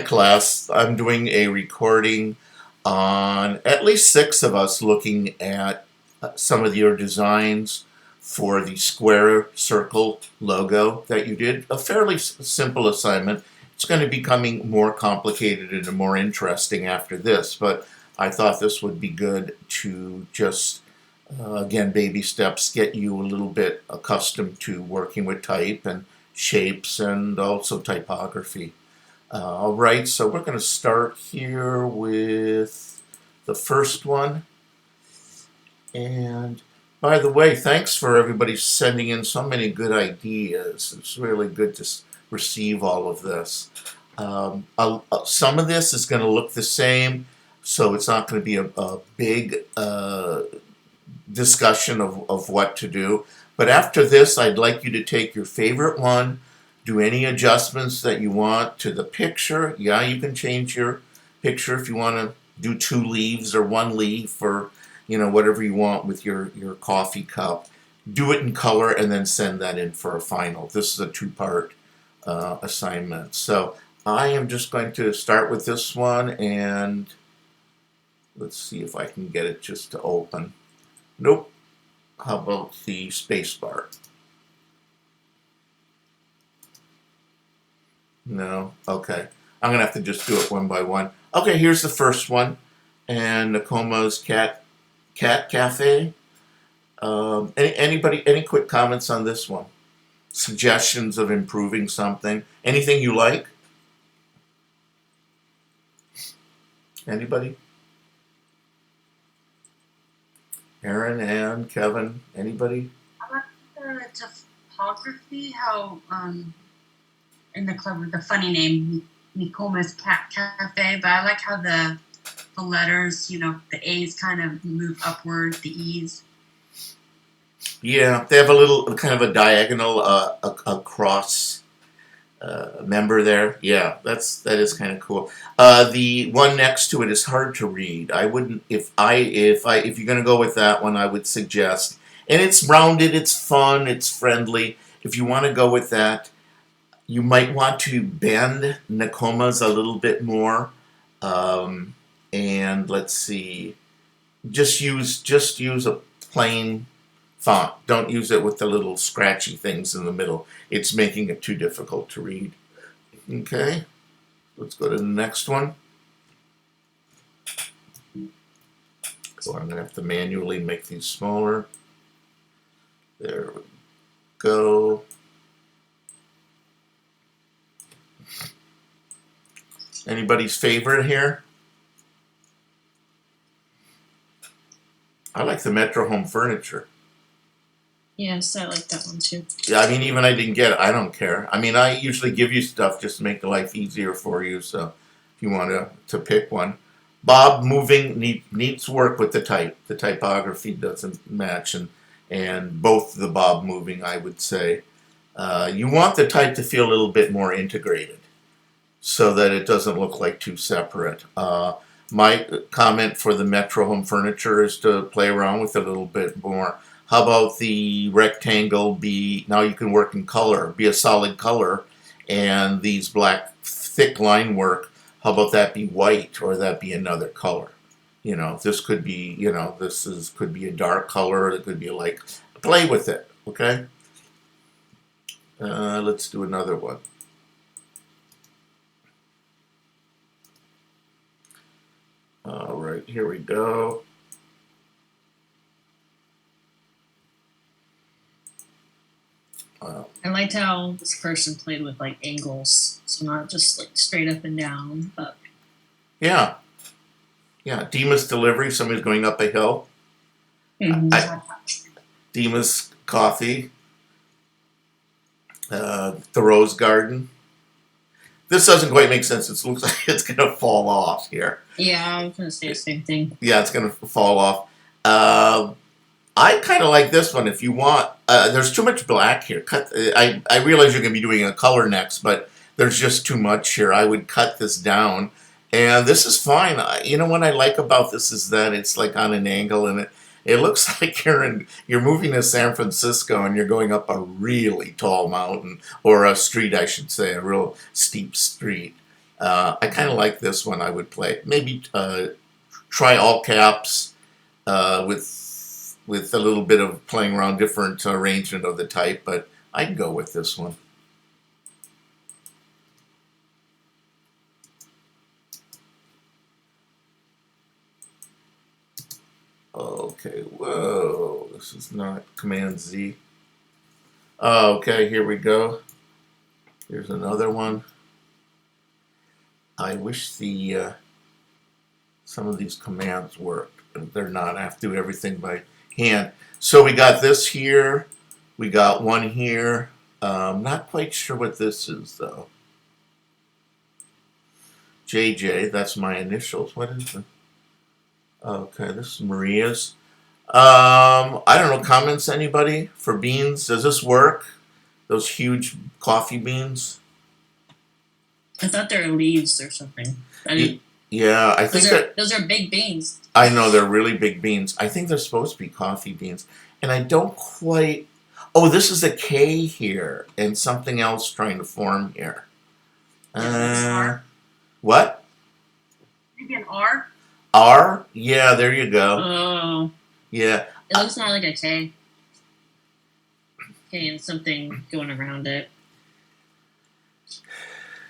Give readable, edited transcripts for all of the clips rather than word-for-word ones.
class, I'm doing a recording on at least 6 of us looking at some of your designs for the square circle logo that you did. A fairly simple assignment. It's going to be becoming more complicated and more interesting after this, but I thought this would be good to just, again, baby steps, get you a little bit accustomed to working with type and shapes and also typography. All right, so we're going to start here with the first one. And by the way, thanks for everybody sending in so many good ideas. It's really good to receive all of this. Some of this is going to look the same, so it's not going to be a big discussion of what to do. But after this, I'd like you to take your favorite one, do any adjustments that you want to the picture. Yeah, you can change your picture if you want to do 2 leaves or 1 leaf or whatever you want with your coffee cup. Do it in color and then send that in for a final. This is a 2-part assignment. So I am just going to start with this one, and let's see if I can get it just to open. Nope. How about the space bar? No? Okay. I'm going to have to just do it one by one. Okay, here's the first one. And Nakoma's Cat Cafe. Any quick comments on this one? Suggestions of improving something? Anything you like? Anybody? Aaron, Ann, Kevin, anybody? I like the typography, how in the funny name, Nicoma's Cat Cafe, but I like how the letters, the A's kind of move upward, the E's. Yeah, they have a little kind of a diagonal across member there. Yeah, that is kind of cool. The one next to it is hard to read. I wouldn't if you're gonna go with that one, I would suggest. And it's rounded, it's fun, it's friendly. If you want to go with that, you might want to bend Nakoma's a little bit more. And let's see, just use a plain font. Don't use it with the little scratchy things in the middle. It's making it too difficult to read. Okay, let's go to the next one. So I'm going to have to manually make these smaller. There we go. Anybody's favorite here? I like the Metro Home Furniture. Yes, I like that one too. Yeah, I mean, even I didn't get it. I don't care. I mean, I usually give you stuff just to make the life easier for you. So if you want to pick one. Bob moving needs work with the type. The typography doesn't match, and both the Bob moving, I would say. You want the type to feel a little bit more integrated so that it doesn't look like 2 separate. My comment for the Metro Home Furniture is to play around with it a little bit more. How about the rectangle now you can work in color, be a solid color, and these black thick line work, how about that be white or that be another color? This could be, could be a dark color, it could be like, play with it, okay? Let's do another one. All right, here we go. I liked how this person played with like angles, so not just like straight up and down, but yeah. Dima's Delivery. Somebody's going up a hill. Dima's Coffee. The Rose Garden. This doesn't quite make sense. It looks like it's going to fall off here. Yeah, I was going to say the same thing. Yeah, it's going to fall off. I kind of like this one if you want. There's too much black here. I realize you're going to be doing a color next, but there's just too much here. I would cut this down. And this is fine. What I like about this is that it's like on an angle, and it looks like you're moving to San Francisco and you're going up a really tall mountain, or a street, I should say, a real steep street. I kind of like this one. I would play maybe try all caps with a little bit of playing around different arrangement of the type, but I'd go with this one. Okay, whoa, this is not Command Z. Okay, here we go. Here's another one. I wish the some of these commands worked, but they're not. I have to do everything by hand. So we got this here. We got one here. Not quite sure what this is though. JJ, that's my initials. What is it? Okay, this is Maria's. I don't know. Comments, anybody for beans? Does this work? Those huge coffee beans? I thought they were leaves or something. I mean, Yeah, I think those are big beans. I know they're really big beans. I think they're supposed to be coffee beans, and I don't quite. Oh, this is a K here, and something else trying to form here. What? Maybe an R. R? Yeah, there you go. Oh, Yeah. it looks not like a K. K and something going around it.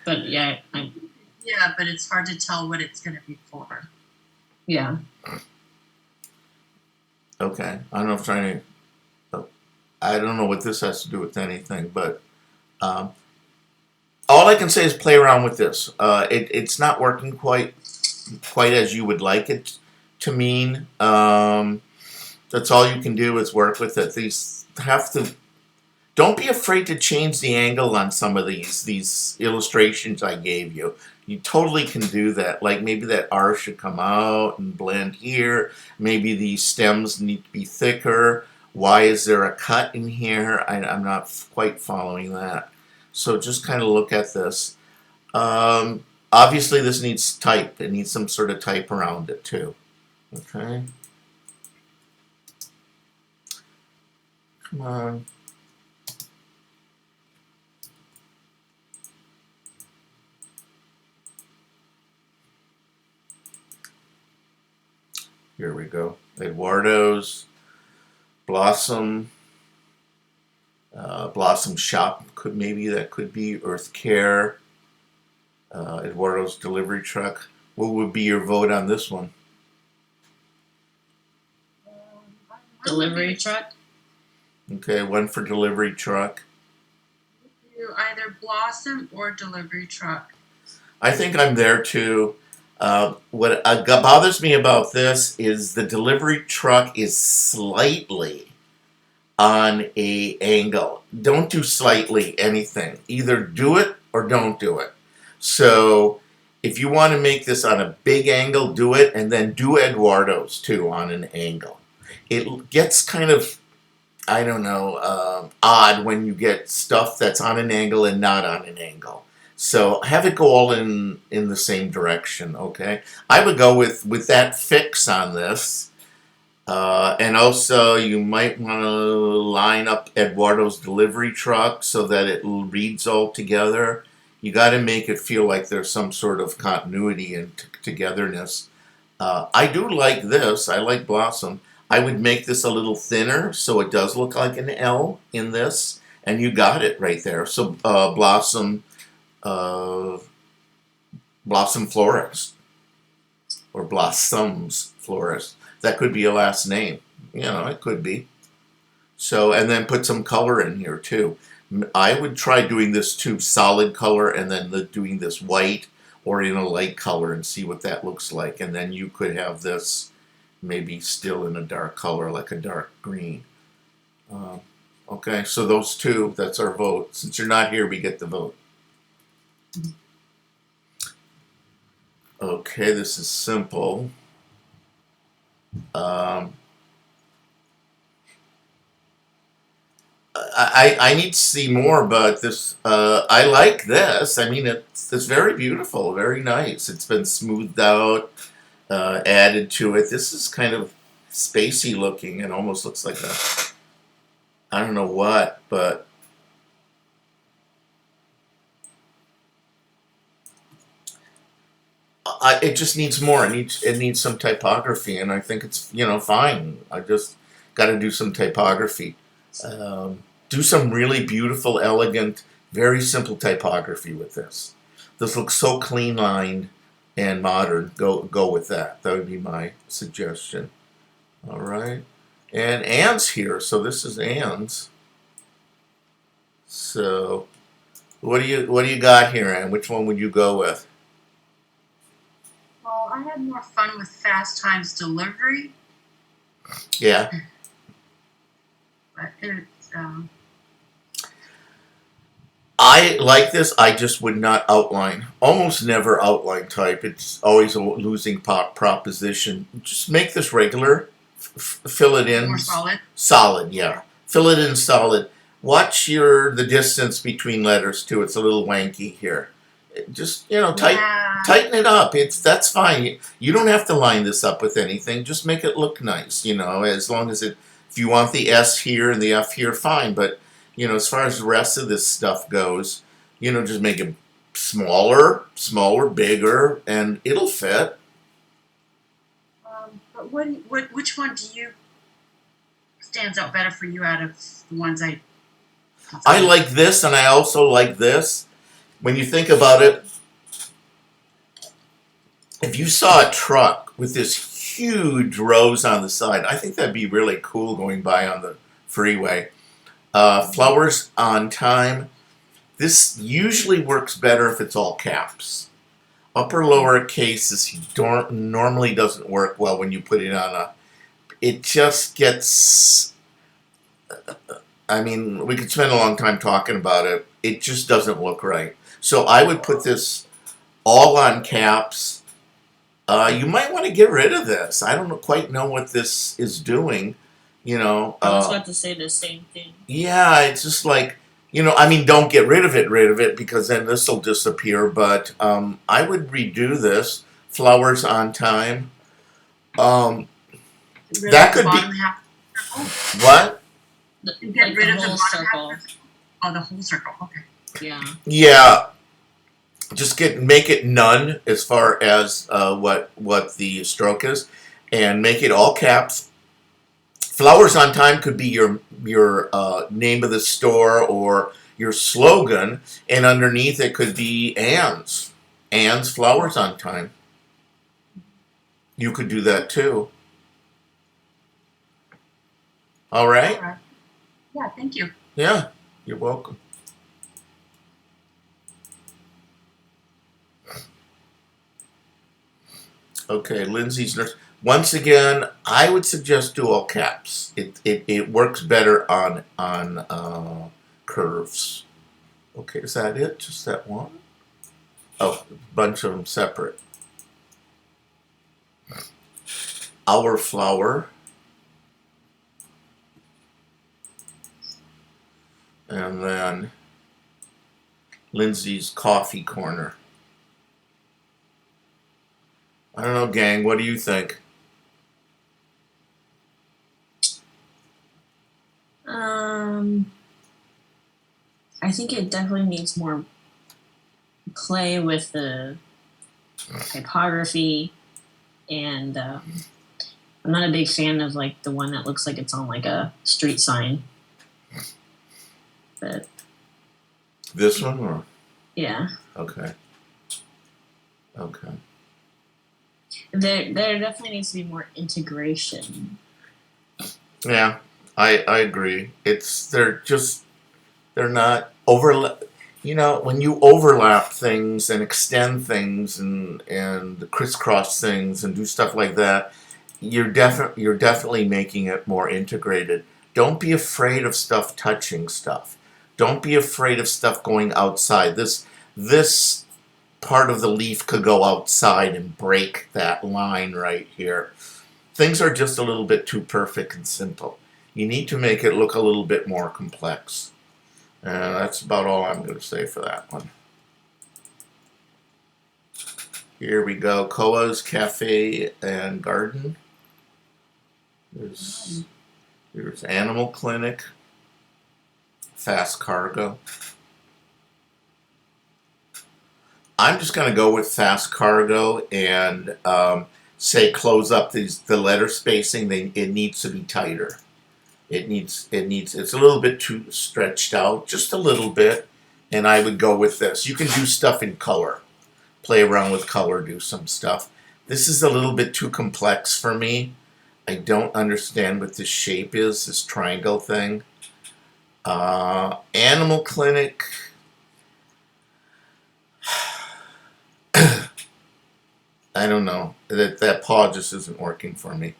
But yeah, Yeah, but it's hard to tell what it's going to be for. yeah. Okay. I don't know if trying to. I don't know what this has to do with anything, but all I can say is play around with this. It's not working quite as you would like it to mean. That's all you can do is work with it. These have to. Don't be afraid to change the angle on some of these illustrations I gave you. You totally can do that. Like maybe that R should come out and blend here. Maybe these stems need to be thicker. Why is there a cut in here? I'm not quite following that. So just kind of look at this. Obviously this needs type. It needs some sort of type around it too. Okay. Come on. Here we go. Eduardo's, Blossom, Blossom Shop, that could be Earth Care, Eduardo's Delivery Truck. What would be your vote on this one? Delivery truck. Okay, one for Delivery Truck. Do either Blossom or Delivery Truck. I think I'm there too. What bothers me about this is the delivery truck is slightly on a angle. Don't do slightly anything. Either do it or don't do it. So if you want to make this on a big angle, do it, and then do Eduardo's too on an angle. It gets kind of, I don't know, odd when you get stuff that's on an angle and not on an angle. So have it go all in the same direction, okay? I would go with that fix on this. And also you might want to line up Eduardo's Delivery Truck so that it reads all together. You got to make it feel like there's some sort of continuity and togetherness. I do like this. I like Blossom. I would make this a little thinner so it does look like an L in this. And you got it right there. So Blossom Florist or Blossoms Florist. That could be a last name. You know, it could be. So, and then put some color in here too. I would try doing this too, solid color, and then doing this white or in a light color and see what that looks like. And then you could have this maybe still in a dark color, like a dark green. Okay, so those two, that's our vote. Since you're not here, we get the vote. Okay, this is simple. I need to see more, but this I like this. I mean, it's very beautiful, very nice. It's been smoothed out, added to it. This is kind of spacey looking. It almost looks like I don't know what, but it just needs more. It needs some typography, and I think it's fine. I just got to do some typography. Do some really beautiful, elegant, very simple typography with this. This looks so clean lined and modern. Go with that. That would be my suggestion. All right. And Anne's here, so this is Anne's. So what do you got here, Anne? Which one would you go with? Well, I had more fun with Fast Times Delivery, Yeah. but it's I like this. I just would not outline. Almost never outline type. It's always a losing proposition. Just make this regular. Fill it in. more solid. Solid, yeah. Fill it in solid. Watch the distance between letters too. It's a little wanky here. Just tighten it up. That's fine. You don't have to line this up with anything. Just make it look nice. As long as if you want the S here and the F here, fine. But as far as the rest of this stuff goes, just make it smaller, bigger, and it'll fit. But which one do you stands out better for you out of the ones I? I like this, and I also like this. When you think about it, if you saw a truck with this huge rows on the side, I think that'd be really cool going by on the freeway. Flowers on time. This usually works better if it's all caps. Upper lower cases normally doesn't work well when you put it on it just gets, I mean, we could spend a long time talking about it. It just doesn't look right. So I would put this all on caps. You might want to get rid of this. I don't quite know what this is doing. I was about to say the same thing. Yeah, it's just like, don't get rid of it because then this will disappear. But I would redo this. Flowers on time. That could be. What? Get rid of the whole bottom circle. half. Oh, the whole circle. Okay. Yeah. Yeah. Just make it none as far as what the stroke is, and make it all caps. Flowers on time could be your name of the store or your slogan, and underneath it could be Anne's Flowers on Time. You could do that too. All right. All right. Yeah. Thank you. Yeah, you're welcome. Okay, Lindsay's nurse. Once again, I would suggest do all caps. It works better on curves. Okay, is that it? Just that one? Oh, a bunch of them separate. Our flower. And then Lindsay's coffee corner. I don't know, gang. What do you think? I think it definitely needs more play with the typography, and I'm not a big fan of like the one that looks like it's on like a street sign. But This one, or yeah, okay. there definitely needs to be more integration. Yeah, I agree. They're not overlap. When you overlap things and extend things and crisscross things and do stuff like that, you're definitely making it more integrated. Don't be afraid of stuff touching stuff. Don't be afraid of stuff going outside. This part of the leaf could go outside and break that line right here. Things are just a little bit too perfect and simple. You need to make it look a little bit more complex. That's about all I'm going to say for that one. Here we go. Koa's Cafe and Garden. Here's Animal Clinic. Fast Cargo. I'm just going to go with fast cargo and say close up the letter spacing. It needs to be tighter. It's a little bit too stretched out, just a little bit, and I would go with this. You can do stuff in color, play around with color, do some stuff. This is a little bit too complex for me. I don't understand what this shape is, this triangle thing. Animal Clinic. I don't know. That paw just isn't working for me.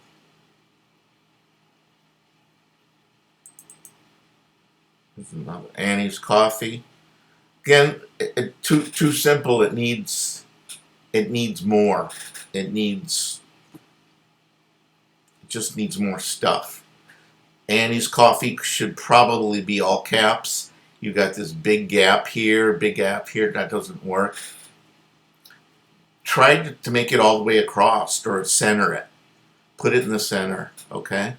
This is another Annie's Coffee. Again, too simple. It needs more. It just needs more stuff. Annie's Coffee should probably be all caps. You got this big gap here, that doesn't work. Try to make it all the way across or center it. Put it in the center, okay?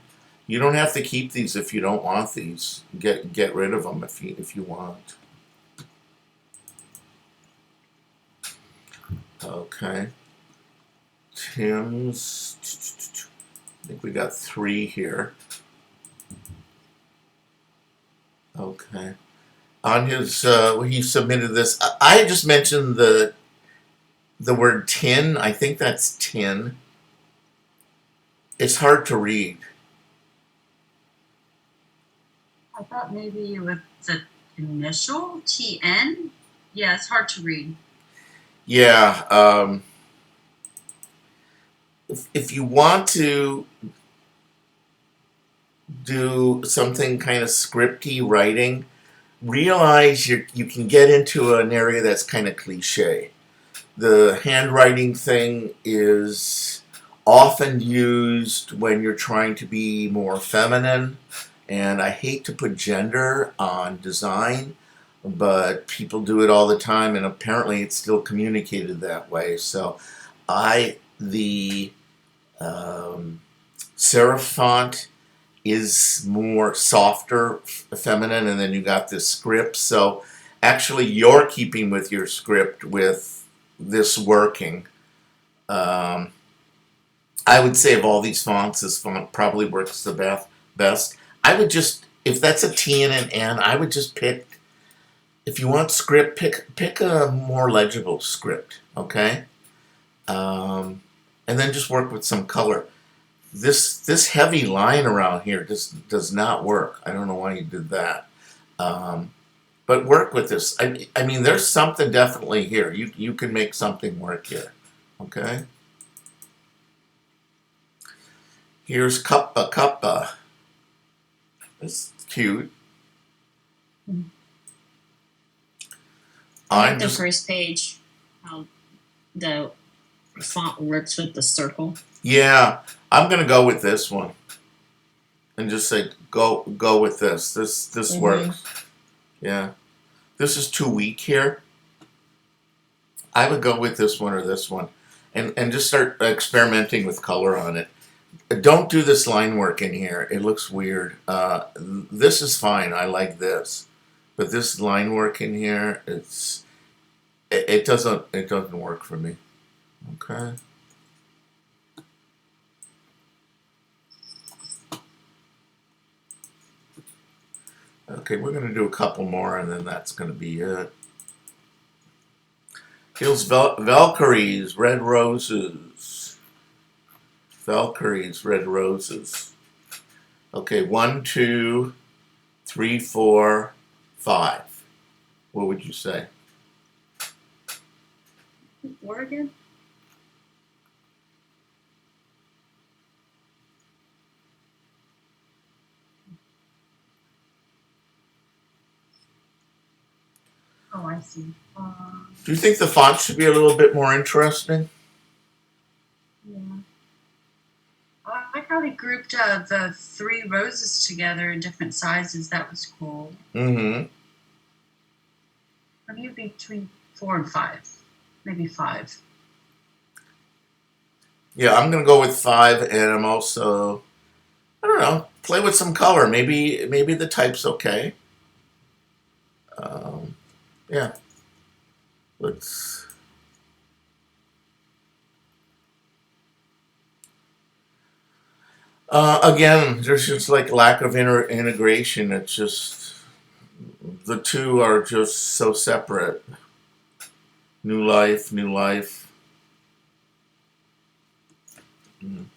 You don't have to keep these if you don't want these. Get rid of them if you want. Okay. Tim's. I think we got 3 here. Okay. On his, he submitted this. I just mentioned the word tin. I think that's tin. It's hard to read. I thought maybe it was the initial TN. Yeah, it's hard to read. Yeah. If you want to do something kind of scripty writing, realize you can get into an area that's kind of cliche. The handwriting thing is often used when you're trying to be more feminine, and I hate to put gender on design, but people do it all the time, and apparently it's still communicated that way. So the serif font is more softer, feminine, and then you got this script. So actually you're keeping with your script with this working. I would say of all these fonts, this font probably works the best. I would just, if that's a T and an N, I would just pick, if you want script, pick a more legible script, okay? And then just work with some color. This heavy line around here just does not work. I don't know why you did that. But work with this. I mean, there's something definitely here. You can make something work here. Okay? Here's Cuppa Cuppa. It's cute. I like the first page, how the font works with the circle. Yeah, I'm gonna go with this one, and just say go with this. This works. Yeah, this is too weak here. I would go with this one or this one, and just start experimenting with color on it. Don't do this line work in here. It looks weird. This is fine. I like this, but this line work in here, it doesn't work for me. Okay. Okay, we're going to do a couple more, and then that's going to be it. Here's Valkyrie's Red Roses. Valkyrie's Red Roses. Okay, 1, 2, 3, 4, 5. What would you say? Where again? Oh, I see. Do you think the font should be a little bit more interesting? Yeah. I like how they grouped the 3 roses together in different sizes. That was cool. Mm-hmm. Maybe between 4 and 5. Maybe 5. Yeah, I'm going to go with 5, and I'm also, I don't know, play with some color. Maybe the type's okay. Yeah. Let's Again, there's just like lack of integration. It's just the two are just so separate. New life, new life. Mm.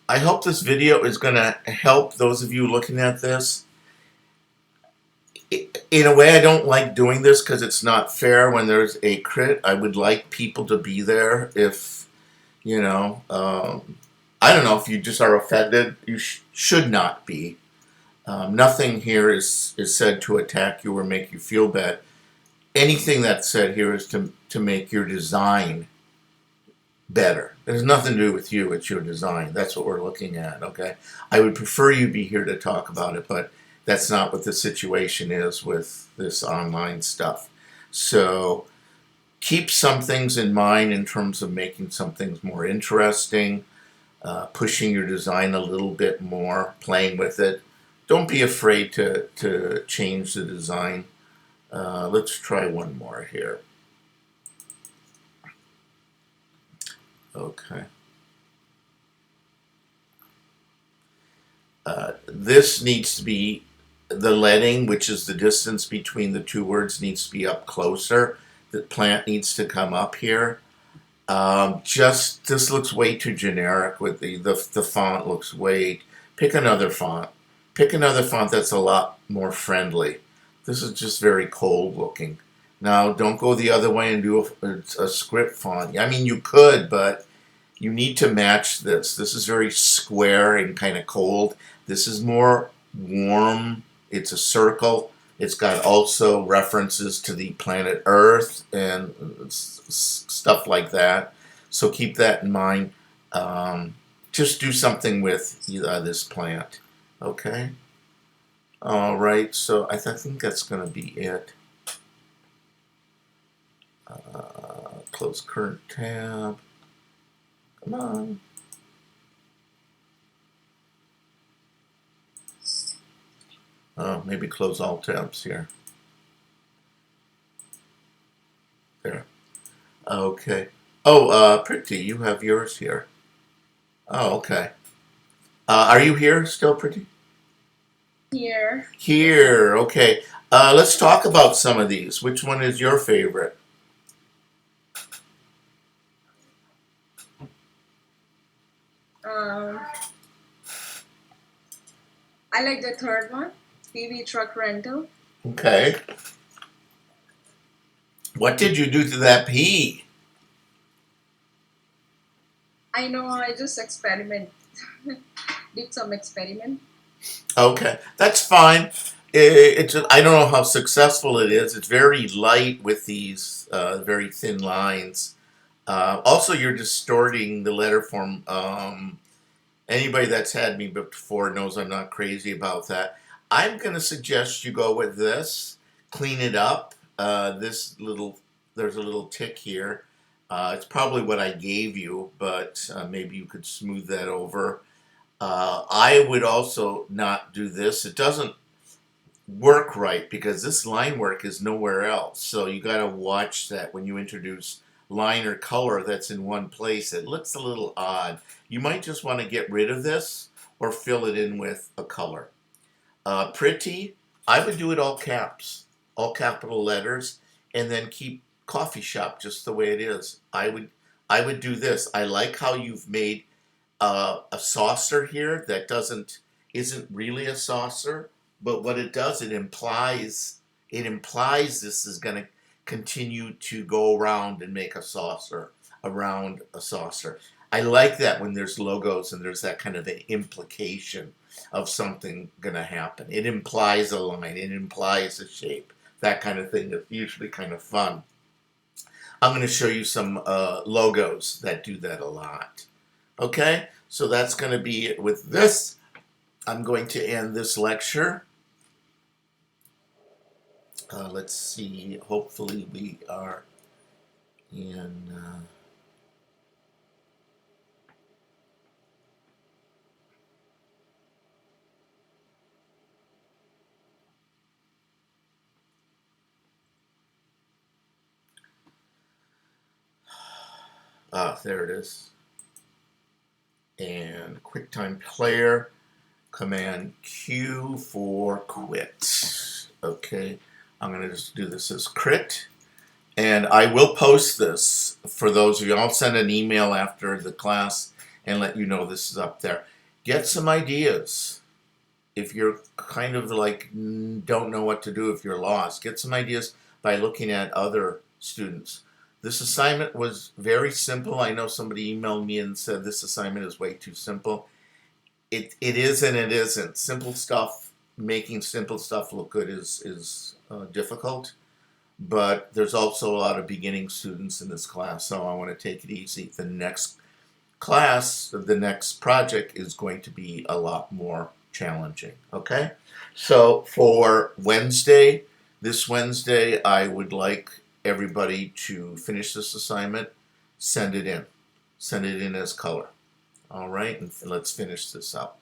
I hope this video is going to help those of you looking at this. In a way, I don't like doing this because it's not fair when there's a crit. I would like people to be there if, you know, I don't know if you just are offended. You should not be. Nothing here is said to attack you or make you feel bad. Anything that's said here is to make your design better. It has nothing to do with you. It's your design. That's what we're looking at, okay? I would prefer you be here to talk about it, but that's not what the situation is with this online stuff. So keep some things in mind in terms of making some things more interesting, pushing your design a little bit more, playing with it. Don't be afraid to change the design. Let's try one more here. Okay. This needs to be, the leading, which is the distance between the two words, needs to be up closer. The plant needs to come up here. Just, this looks way too generic with the font looks way, pick another font. Pick another font that's a lot more friendly. This is just very cold looking. Now, don't go the other way and do a script font. I mean, you could, but you need to match this. This is very square and kind of cold. This is more warm. It's a circle. It's got also references to the planet Earth and stuff like that. So keep that in mind. Just do something with this plant. Okay? All right. So I think that's going to be it. Close current tab. Come on. Maybe close all tabs here. There. Okay. Oh, Pretty, you have yours here. Oh, okay. Are you here still, Pretty? Here. Here, okay. Let's talk about some of these. Which one is your favorite? I like the third one, PV truck rental. Okay. What did you do to that P? I know, I just experiment. Did some experiment. Okay, that's fine. It's I don't know how successful it is. It's very light with these very thin lines. Also, you're distorting the letter form. Anybody that's had me before knows I'm not crazy about that. I'm going to suggest you go with this. Clean it up. There's a little tick here. It's probably what I gave you, but maybe you could smooth that over. I would also not do this. It doesn't work right because this line work is nowhere else. So you got to watch that when you introduce line or color that's in one place. It looks a little odd. You might just want to get rid of this or fill it in with a color. Pretty, I would do it all caps, all capital letters, and then keep coffee shop just the way it is. I would do this. I like how you've made a saucer here that isn't really a saucer, but what it does, it implies this is going to continue to go around and make a saucer around a saucer. I like that when there's logos and there's that kind of an implication of something going to happen. It implies a line, it implies a shape, that kind of thing. That's usually kind of fun. I'm going to show you some logos that do that a lot. Okay, so that's going to be it with this. I'm going to end this lecture. Let's see, hopefully we are in... there it is. And QuickTime Player, Command Q for quit. Okay, I'm going to just do this as crit. And I will post this for those of you. I'll send an email after the class and let you know this is up there. Get some ideas. If you're kind of like don't know what to do, if you're lost, get some ideas by looking at other students. This assignment was very simple. I know somebody emailed me and said this assignment is way too simple. It is and it isn't. Simple stuff, making simple stuff look good is difficult. But there's also a lot of beginning students in this class, so I want to take it easy. The next class, the next project is going to be a lot more challenging, okay? So for Wednesday, this Wednesday, I would like everybody to finish this assignment, send it in. Send it in as color. All right, and let's finish this up.